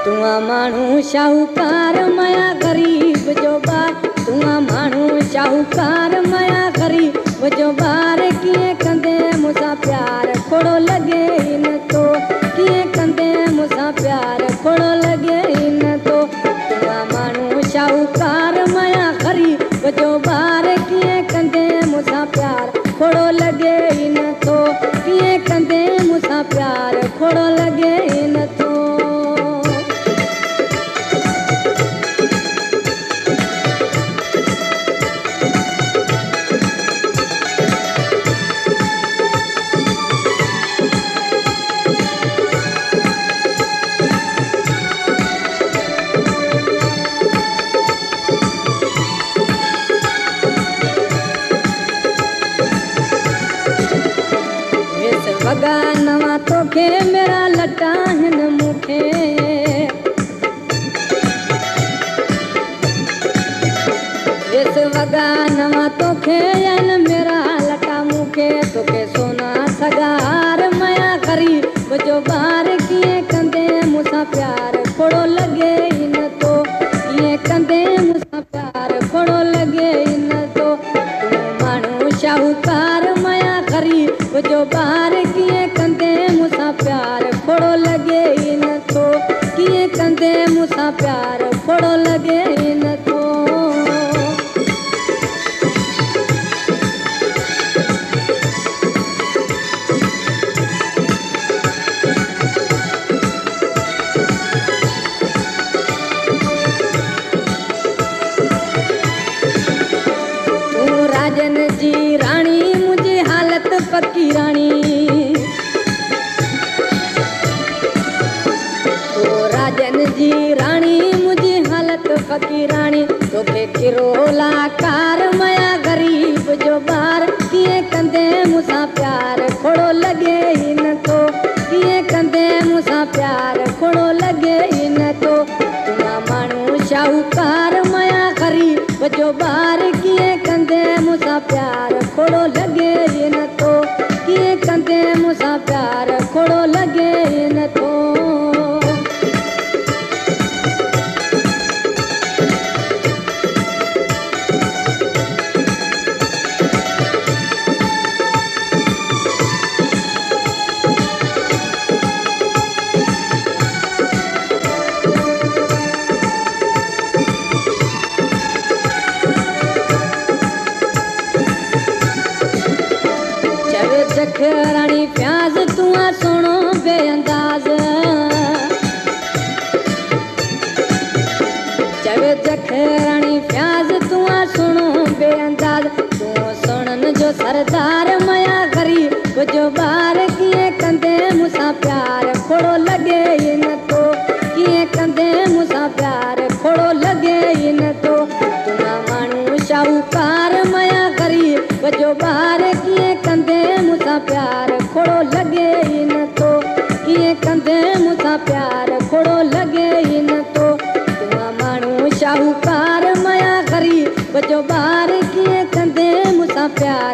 तुआ माण्हू शाहूकार मया गरीब जो बार तुआ माण्हू शाहूकार मया गरीब जो बार किए कंदे मुसा प्यार खोड़ो लगे इन तो किए कंदे मुसा प्यार खोड़ो लगे इन तो तुआ माण्हू शाहूकार मया गरीब जो बार किए कंदे मुसा प्यार खोड़ो लगे इन तो किए कंदे मुसा प्यार खोड़ो लगे इन तो वगा नवा तोखे मेरा लटा हिन मुखे इस वगा नवा तोखे हिन मेरा लटा मुखे तोखे सोना सगार मया करी जो बार किए कंदे मुसा प्यार खोड़ो लगे इन तो किए कंदे मुसा प्यार खोड़ो लगे इन तो तू माण्हू शाहूकार मया करी जो बार किए कंदे मुसा प्यार खोड़ो लगे इन तो किए कंदे मुसा प्यार खोड़ो लगे इन तो तू राजन जी रानी मुझे हालत पक्की रानी राजन जी रानी मुझे हालत फकीरानी तोखे किरोला कार मया गरीब जो बार किए कंदे मुसा प्यार खोड़ो लगे इन तो किए कंदे मुसा प्यार खोड़ो लगे इन तो तुआ माण्हू शाहूकार मया गरीब जो बार किए कंदे मुसा प्यार खोड़ो लगे इन तो किए कंदे मुसा प्यार खोड़ो लगे इन तो रानी प्याज तुआ सोनो बेअंदाज चवे जख रानी प्याज तुआ सोनो बेअंदाज तू सोनन जो सरदार मया गरीब जो बार किए कंदे मुसा प्यार खोड़ो लगे इन तो किए कंदे मुसा प्यार खोड़ो लगे इन तो तुआ माण्हू शाहूकार मया गरीब जो बार किए कंदे मुसा प्यार खोड़ो लगे इन तो किए कंदे मुसा प्यार खोड़ो लगे इन तो तुआ माण्हू शाहूकार मया गरीब जो बार किए कंदे मुसा प्यार